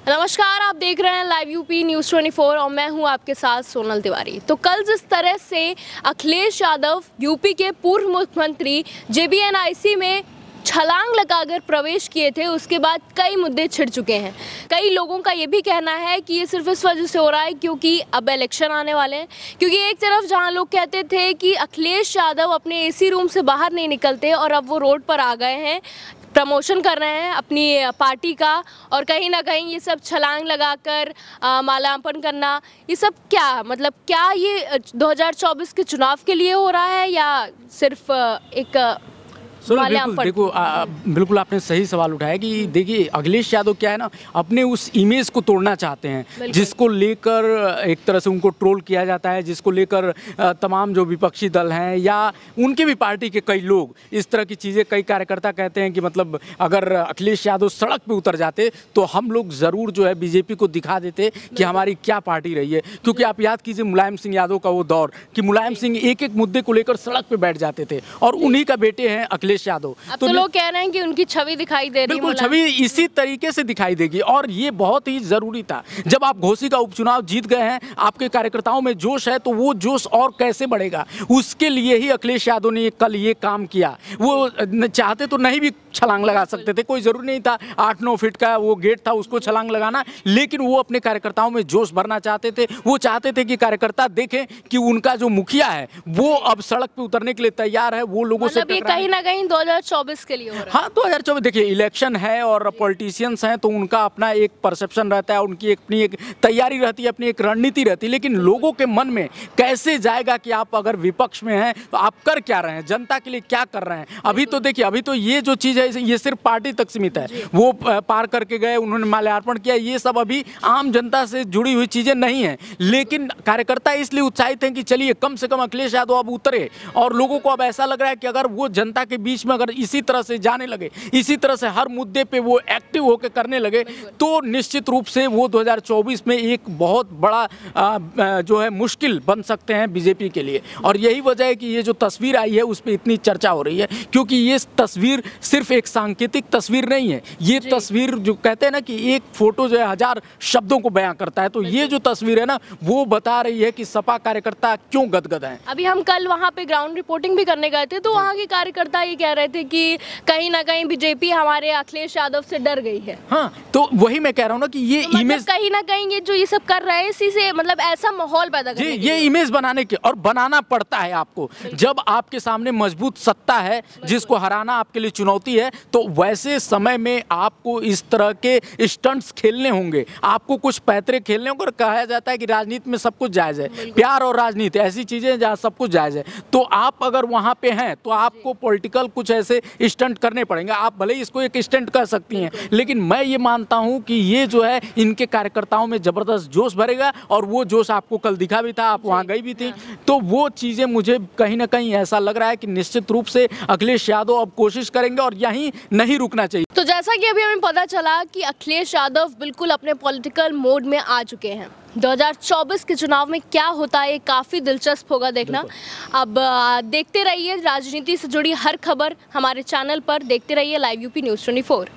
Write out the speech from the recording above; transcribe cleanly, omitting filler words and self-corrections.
नमस्कार, आप देख रहे हैं लाइव यूपी न्यूज़ 24 और मैं हूं आपके साथ सोनल तिवारी। तो कल जिस तरह से अखिलेश यादव यूपी के पूर्व मुख्यमंत्री JBNIC में छलांग लगाकर प्रवेश किए थे, उसके बाद कई मुद्दे छिड़ चुके हैं। कई लोगों का ये भी कहना है कि ये सिर्फ इस वजह से हो रहा है क्योंकि अब इलेक्शन आने वाले हैं। क्योंकि एक तरफ जहां लोग कहते थे कि अखिलेश यादव अपने AC रूम से बाहर नहीं निकलते और अब वो रोड पर आ गए हैं, प्रमोशन कर रहे हैं अपनी पार्टी का, और कहीं ना कहीं ये सब छलांग लगाकर माल्यार्पण करना, ये सब क्या ये 2024 के चुनाव के लिए हो रहा है या सिर्फ एक बिल्कुल देखो बिल्कुल आपने सही सवाल उठाया कि देखिए अखिलेश यादव क्या है ना, अपने उस इमेज को तोड़ना चाहते हैं जिसको लेकर एक तरह से उनको ट्रोल किया जाता है, जिसको लेकर तमाम जो विपक्षी दल हैं या उनके भी पार्टी के कई लोग इस तरह की चीज़ें, कई कार्यकर्ता कहते हैं कि मतलब अगर अखिलेश यादव सड़क पे उतर जाते तो हम लोग ज़रूर जो है बीजेपी को दिखा देते कि हमारी क्या पार्टी रही है। क्योंकि आप याद कीजिए मुलायम सिंह यादव का वो दौर कि मुलायम सिंह एक एक मुद्दे को लेकर सड़क पे बैठ जाते थे, और उन्हीं का बेटे हैं अखिलेश यादव। अब तो लोग कह रहे हैं कि उनकी छवि दिखाई दे रही है। बिल्कुल छवि इसी तरीके से दिखाई देगी, और ये बहुत ही जरूरी था। जब आप घोसी का उपचुनाव जीत गए हैं, आपके कार्यकर्ताओं में जोश है, तो वो जोश और कैसे बढ़ेगा, उसके लिए ही अखिलेश यादव ने कल ये काम किया। वो चाहते तो नहीं भी छलांग लगा सकते थे, कोई जरूरी नहीं था 8-9 फीट का वो गेट था उसको छलांग लगाना, लेकिन वो अपने कार्यकर्ताओं में जोश भरना चाहते थे। वो चाहते थे कि कार्यकर्ता देखें कि उनका जो मुखिया है वो अब सड़क पे उतरने के लिए तैयार है, वो लोगों से कहीं ना कहीं 2024 के लिए हो रहा है। हाँ 2024 देखिए इलेक्शन है और पॉलिटिशियंस हैं तो उनका अपना एक परसेप्शन रहता है, उनकी अपनी एक तैयारी रहती है, अपनी एक रणनीति रहती है, लेकिन लोगों के मन में कैसे जाएगा कि आप अगर विपक्ष में हैं तो आप कर क्या रहे हैं, जनता के लिए क्या कर रहे हैं। अभी तो देखिए, अभी तो ये जो चीज़ है ये सिर्फ पार्टी तक सीमित है, वो पार करके गए, उन्होंने माल्यार्पण किया, ये सब अभी आम जनता से जुड़ी हुई चीज़ें नहीं हैं। लेकिन कार्यकर्ता इसलिए उत्साहित हैं कि चलिए कम से कम अखिलेश यादव अब उतरे, और लोगों को अब ऐसा लग रहा है कि अगर वो जनता के बीच में अगर इसी तरह से जाने लगे, इसी तरह से हर मुद्दे पे वो एक्टिव होकर करने लगे, तो निश्चित रूप से वो 2024 में एक बहुत बड़ा जो है मुश्किल बन सकते हैं बीजेपी के लिए। और यही वजह है कि ये जो तस्वीर आई है उस पर इतनी चर्चा हो रही है, क्योंकि ये तस्वीर सिर्फ एक सांकेतिक तस्वीर नहीं है। ये तस्वीर जो कहते हैं ना कि एक फोटो जो है 1000 शब्दों को बयां करता है, तो ये जो तस्वीर है ना वो बता रही है कि सपा कार्यकर्ता क्यों गदगद हैं। अभी हम कल वहाँ पे ग्राउंड रिपोर्टिंग भी करने गए थे, तो वहाँ के कार्यकर्ता ये कह रहे थे कि कहीं ना कहीं बीजेपी हमारे अखिलेश यादव से डर गई है। हाँ तो वही मैं कह रहा हूँ ना कि ये तो इमेज कहीं ना कहीं ये जो ये सब कर रहे हैं इसी से ऐसा माहौल पैदा करने ये इमेज बनाने के, और बनाना पड़ता है आपको जब आपके सामने मजबूत सत्ता है जिसको हराना आपके लिए चुनौती है, तो वैसे समय में आपको इस तरह के स्टंट्स खेलने होंगे, आपको कुछ पैतरे खेलने होंगे। कहा जाता है कि राजनीति में सब कुछ जायज है, प्यार और राजनीति ऐसी चीजें जहाँ सब कुछ जायज है, तो आप अगर वहाँ पे हैं तो आपको पॉलिटिकल कुछ ऐसे स्टंट करने पड़ेंगे। आप भले ही इसको एक स्टंट कर सकती हैं, लेकिन मैं ये मानता हूँ कि ये जो है इनके कार्यकर्ताओं में जबरदस्त जोश भरेगा, और वो जोश आपको कल दिखा भी था, आप वहाँ गई भी थी, तो वो चीज़ें मुझे कहीं ना कहीं ऐसा लग रहा है कि निश्चित रूप से अखिलेश यादव अब कोशिश करेंगे और यहीं नहीं रुकना चाहिए। तो जैसा कि अभी हमें पता चला कि अखिलेश यादव बिल्कुल अपने पॉलिटिकल मोड में आ चुके हैं। 2024 के चुनाव में क्या होता है ये काफ़ी दिलचस्प होगा देखना। अब देखते रहिए राजनीति से जुड़ी हर खबर हमारे चैनल पर, देखते रहिए लाइव यूपी न्यूज़ 24।